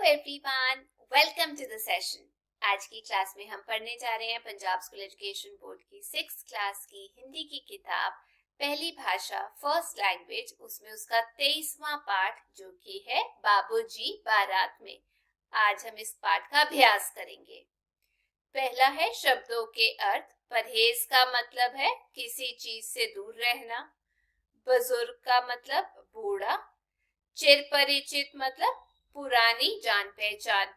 Everyone, welcome to the session. आज की class में हम पढ़ने जा रहे हैं पंजाब स्कूल एजुकेशन बोर्ड की 6th क्लास की हिंदी की किताब पहली भाषा फर्स्ट लैंग्वेज, उसमें उसका 23वां पाठ जो कि है बाबूजी बारात में। आज हम इस पाठ का अभ्यास करेंगे। पहला है शब्दों के अर्थ। परहेज का मतलब है किसी चीज से दूर रहना। बुजुर्ग का मतलब बूढ़ा। चिर परिचित मतलब पुरानी जान पहचान।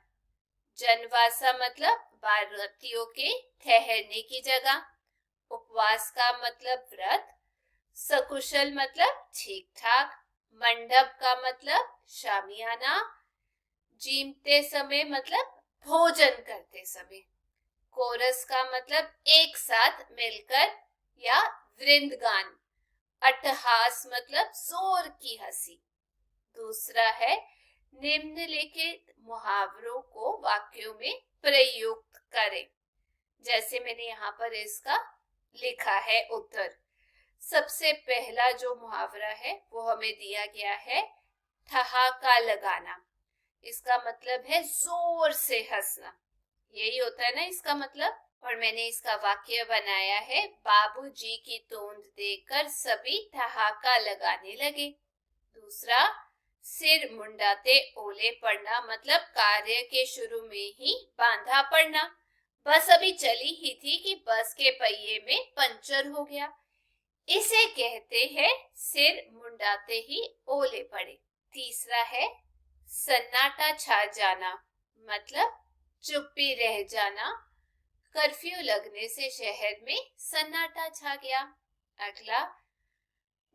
जनवासा मतलब बारातियों के ठहरने की जगह। उपवास का मतलब व्रत। सकुशल मतलब ठीक ठाक। मंडप का मतलब शामियाना। जीमते समय मतलब भोजन करते समय। कोरस का मतलब एक साथ मिलकर या वृंदगान। अट्टहास मतलब जोर की हंसी। दूसरा है निम्नलिखित मुहावरों को वाक्यों में प्रयुक्त करें। जैसे मैंने यहाँ पर इसका लिखा है उत्तर। सबसे पहला जो मुहावरा है वो हमें दिया गया है ठहाका लगाना। इसका मतलब है जोर से हंसना, यही होता है ना इसका मतलब। और मैंने इसका वाक्य बनाया है, बाबूजी की तोंद देखकर सभी ठहाका लगाने लगे। दूसरा, सिर मुंडाते ओले पड़ना मतलब कार्य के शुरू में ही बांधा पड़ना। बस अभी चली ही थी कि बस के पहिए में पंचर हो गया। इसे कहते हैं सिर मुंडाते ही ओले पड़े। तीसरा है सन्नाटा छा जाना मतलब चुप्पी रह जाना। कर्फ्यू लगने से शहर में सन्नाटा छा गया। अगला,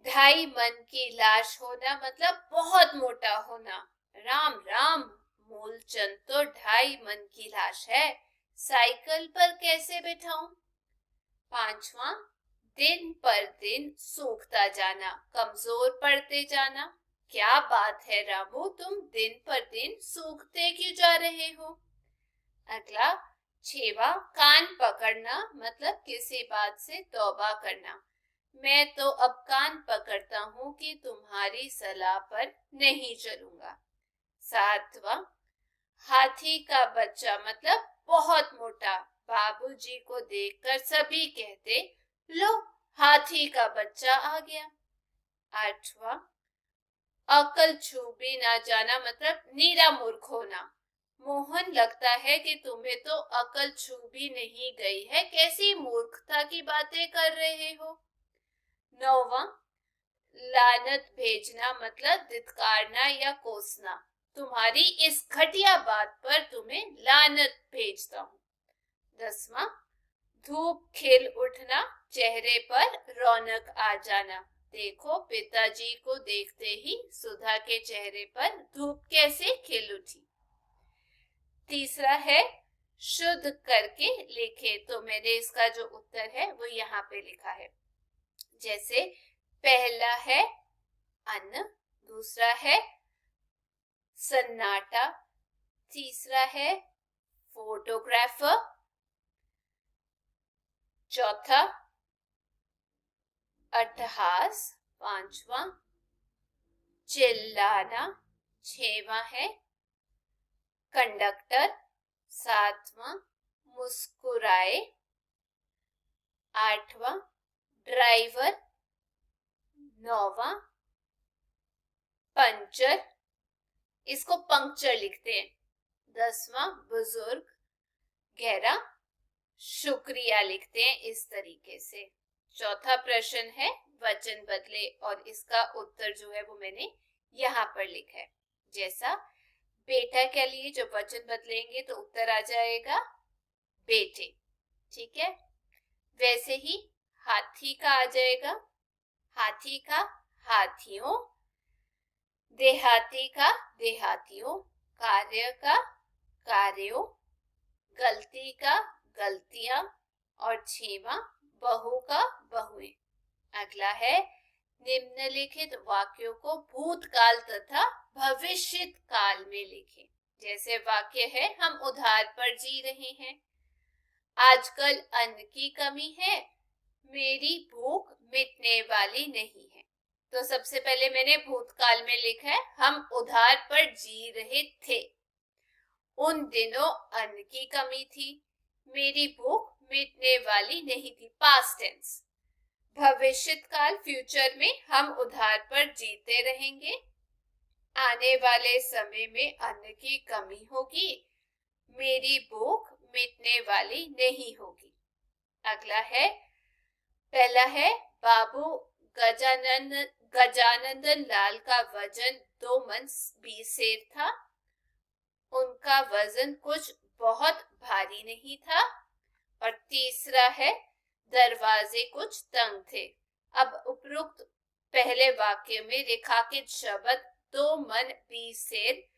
ढाई मन की लाश होना मतलब बहुत मोटा होना। राम राम, मूलचंद तो 2.5 मन की लाश है, साइकिल पर कैसे बैठाऊं। पांचवा, दिन पर दिन सूखता जाना, कमजोर पड़ते जाना। क्या बात है रामू, तुम दिन पर दिन सूखते क्यों जा रहे हो। अगला, छेवा, कान पकड़ना मतलब किसी बात से तौबा करना। मैं तो अब कान पकड़ता हूँ कि तुम्हारी सलाह पर नहीं चलूंगा। सातवां, हाथी का बच्चा मतलब बहुत मोटा। बाबूजी को देखकर सभी कहते, लो हाथी का बच्चा आ गया। आठवां, अकल छू भी ना जाना मतलब नीरा मूर्ख होना। मोहन, लगता है कि तुम्हें तो अकल छू भी नहीं गई है, कैसी मूर्खता की बातें कर रहे हो। नौवां, लानत भेजना मतलब धिक्कारना या कोसना। तुम्हारी इस घटिया बात पर तुम्हें लानत भेजता हूँ। 10वां, धूप खिल उठना, चेहरे पर रौनक आ जाना। देखो पिताजी को देखते ही सुधा के चेहरे पर धूप कैसे खिल उठी। तीसरा है शुद्ध करके लिखे, तो मैंने इसका जो उत्तर है वो यहाँ पे लिखा है। जैसे पहला है अन्न, दूसरा है सन्नाटा, तीसरा है फोटोग्राफर, चौथा अट्टहास, पांचवा चिल्लाना, छठवां है कंडक्टर, सातवां मुस्कुराए, आठवां ड्राइवर, नौवां पंचर, इसको पंक्चर लिखते हैं। 10वां बुजुर्ग, गहरा शुक्रिया लिखते हैं इस तरीके से। चौथा प्रश्न है वचन बदले, और इसका उत्तर जो है वो मैंने यहाँ पर लिखा है। जैसा बेटा के लिए जब वचन बदलेंगे तो उत्तर आ जाएगा बेटे, ठीक है। वैसे ही हाथी का आ जाएगा, हाथी का हाथियों, देहाती का देहातियों, कार्य का कार्यों, गलती का गलतियां, और छेवा बहू का बहुएं। अगला है निम्नलिखित वाक्यों को भूतकाल तथा भविष्यत काल में लिखें। जैसे वाक्य है, हम उधार पर जी रहे हैं, आजकल अन्न की कमी है, मेरी भूख मिटने वाली नहीं है। तो सबसे पहले मैंने भूतकाल में लिखा है, हम उधार पर जी रहे थे। उन दिनों अन्न की कमी थी, मेरी भूख मिटने वाली नहीं थी। Past tense. भविष्यत काल, फ्यूचर में हम उधार पर जीते रहेंगे। आने वाले समय में अन्न की कमी होगी, मेरी भूख मिटने वाली नहीं होगी। अगला है, पहला है, बाबू गजानंदन लाल का वजन 2 मन 20 सेर था। उनका वजन कुछ बहुत भारी नहीं था। और तीसरा है, दरवाजे कुछ तंग थे। अब उपरोक्त पहले वाक्य में रेखांकित शब्द 2 मन 20 सेर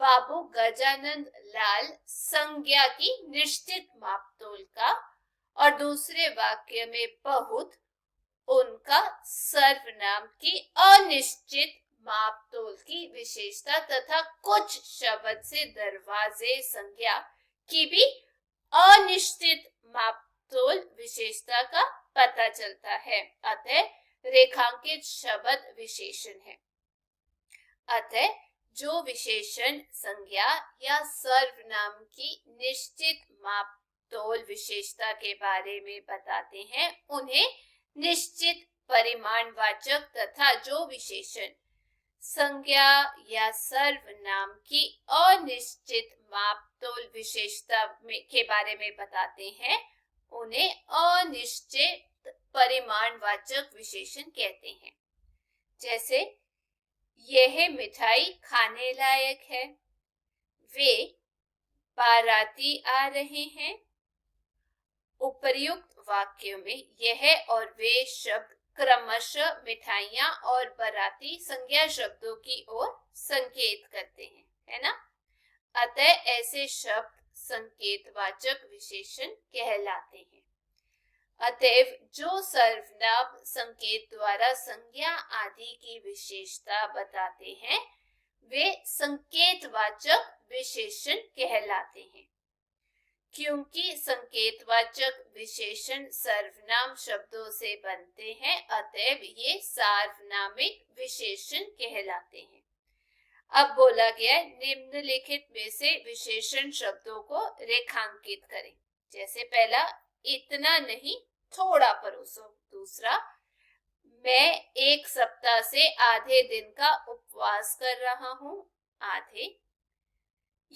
बाबू गजानंद लाल संज्ञा की निश्चित मापतोल का, और दूसरे वाक्य में बहुत उनका सर्वनाम की अनिश्चित मापतोल की विशेषता तथा कुछ शब्द से दरवाजे संज्ञा की भी अनिश्चित मापतोल विशेषता का पता चलता है। अतः रेखांकित शब्द विशेषण है। अतः जो विशेषण संज्ञा या सर्वनाम की निश्चित मापतोल विशेषता के बारे में बताते हैं उन्हें निश्चित परिमाणवाचक तथा जो विशेषण संज्ञा या सर्वनाम की अनिश्चित मापतोल विशेषता के बारे में बताते हैं उन्हें अनिश्चित परिमाणवाचक विशेषण कहते हैं। जैसे यह मिठाई खाने लायक है, वे बाराती आ रहे हैं। उपर्युक्त वाक्यों में यह और वे शब्द क्रमशः मिठाइयां और बाराती संज्ञा शब्दों की ओर संकेत करते हैं, है ना। अतः ऐसे शब्द संकेतवाचक विशेषण कहलाते हैं। अतएव जो सर्वनाम संकेत द्वारा संज्ञा आदि की विशेषता बताते हैं वे संकेतवाचक विशेषण कहलाते हैं। क्योंकि संकेतवाचक विशेषण सर्वनाम शब्दों से बनते हैं अतएव ये सार्वनामिक विशेषण कहलाते हैं। अब बोला गया है निम्नलिखित में से विशेषण शब्दों को रेखांकित करें। जैसे पहला, इतना नहीं थोड़ा परोसो। दूसरा, मैं 1 सप्ताह से आधे दिन का उपवास कर रहा हूँ। आधे।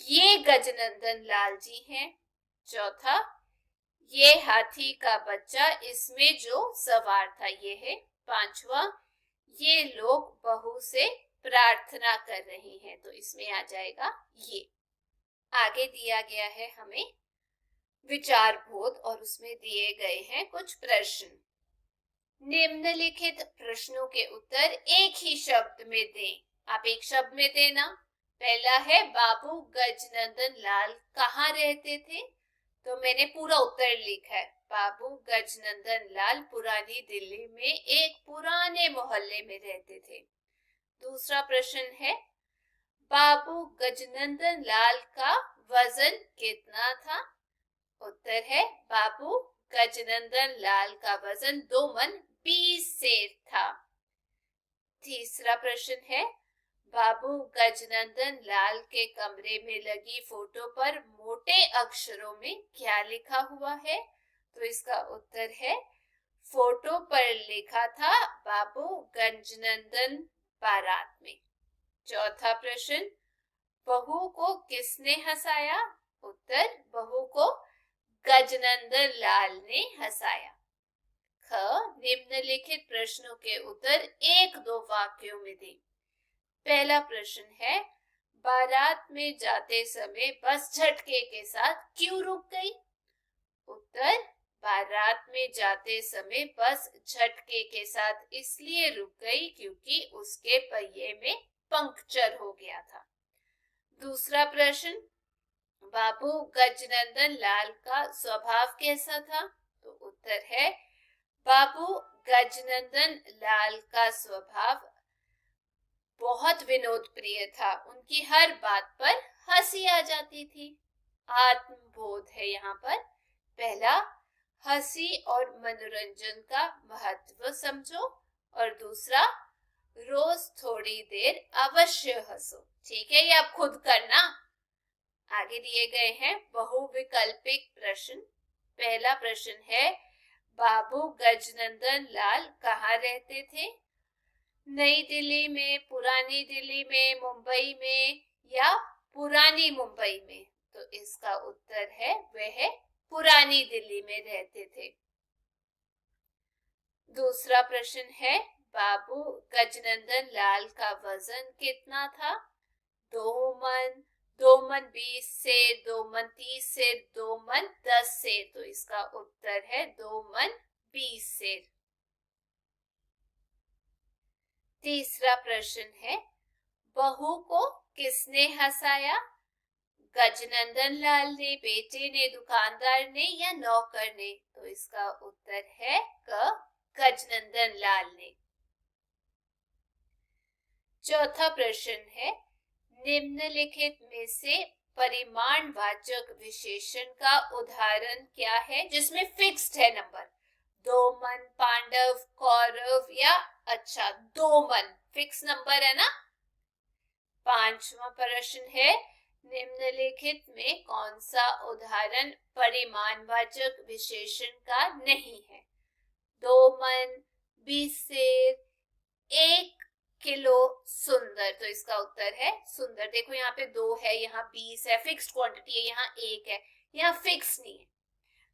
ये गजनंदन लाल जी हैं। चौथा, ये हाथी का बच्चा इसमें जो सवार था ये है। पांचवा, ये लोग बहू से प्रार्थना कर रहे हैं, तो इसमें आ जाएगा ये। आगे दिया गया है हमें विचार बोध और उसमें दिए गए हैं कुछ प्रश्न। निम्नलिखित प्रश्नों के उत्तर एक ही शब्द में दें। आप एक शब्द में देना। पहला है, बाबू गजनंदन लाल कहाँ रहते थे? तो मैंने पूरा उत्तर लिखा है। बाबू गजनंदन लाल पुरानी दिल्ली में एक पुराने मोहल्ले में रहते थे। दूसरा प्रश्न है, बाबू गजनंदन लाल का वजन कितना था? उत्तर है, बाबू गजनंदन लाल का वजन 2 मन 20 सेर था। तीसरा प्रश्न है, बाबू गजनंदन लाल के कमरे में लगी फोटो पर मोटे अक्षरों में क्या लिखा हुआ है? तो इसका उत्तर है, फोटो पर लिखा था बाबू गजनंदन बारात में। चौथा प्रश्न, बहू को किसने हंसाया? उत्तर, बहू को गजनंदन लाल ने हंसाया। ख, निम्नलिखित प्रश्नों के उत्तर 1-2 वाक्यों में दें। पहला प्रश्न है, बारात में जाते समय बस झटके के साथ क्यों रुक गई? उत्तर, बारात में जाते समय बस झटके के साथ इसलिए रुक गई क्योंकि उसके पहिए में पंक्चर हो गया था। दूसरा प्रश्न, बाबू गजनंदन लाल का स्वभाव कैसा था? तो उत्तर है, बाबू गजनंदन लाल का स्वभाव बहुत विनोद प्रिय था। उनकी हर बात पर हंसी आ जाती थी। आत्मबोध है यहाँ पर। पहला, हंसी और मनोरंजन का महत्व समझो, और दूसरा, रोज थोड़ी देर अवश्य हंसो। ठीक है, ये आप खुद करना। आगे दिए गए हैं बहुविकल्पिक प्रश्न। पहला प्रश्न है, बाबू गजनंदन लाल कहाँ रहते थे? नई दिल्ली में, पुरानी दिल्ली में, मुंबई में या पुरानी मुंबई में? तो इसका उत्तर है वह पुरानी दिल्ली में रहते थे। दूसरा प्रश्न है, बाबू गजनंदन लाल का वजन कितना था? 2 मन, 2 मन 20 से, 2 मन 30 से, 2 मन 10 से? तो इसका उत्तर है 2 मन 20 से। तीसरा प्रश्न है, बहू को किसने हंसाया? गजनंदन लाल ने, बेटे ने, दुकानदार ने या नौकर ने? तो इसका उत्तर है गजनंदन लाल ने। चौथा प्रश्न है, निम्नलिखित में से परिमाणवाचक विशेषण का उदाहरण क्या है जिसमें फिक्स्ड है नंबर? 2 मन, पांडव, कौरव या अच्छा 2 मन फिक्स नंबर है ना। पांचवा प्रश्न है, निम्नलिखित में कौन सा उदाहरण परिमाणवाचक विशेषण का नहीं है? 2 मन, 20 सेर, 1 किलो सुंदर। तो इसका उत्तर है सुंदर। देखो यहाँ पे 2 है, यहाँ 20 है, फिक्स्ड क्वांटिटी है, यहाँ 1 है, यहाँ फिक्स नहीं है।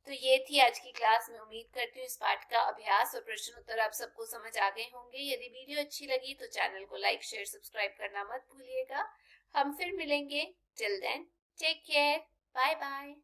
तो ये थी आज की क्लास। में उम्मीद करती हूँ इस पाठ का अभ्यास और प्रश्न उत्तर आप सबको समझ आ गए होंगे। यदि वीडियो अच्छी लगी तो चैनल को लाइक, शेयर, सब्सक्राइब करना मत भूलिएगा। हम फिर मिलेंगे। Till then take care, bye bye.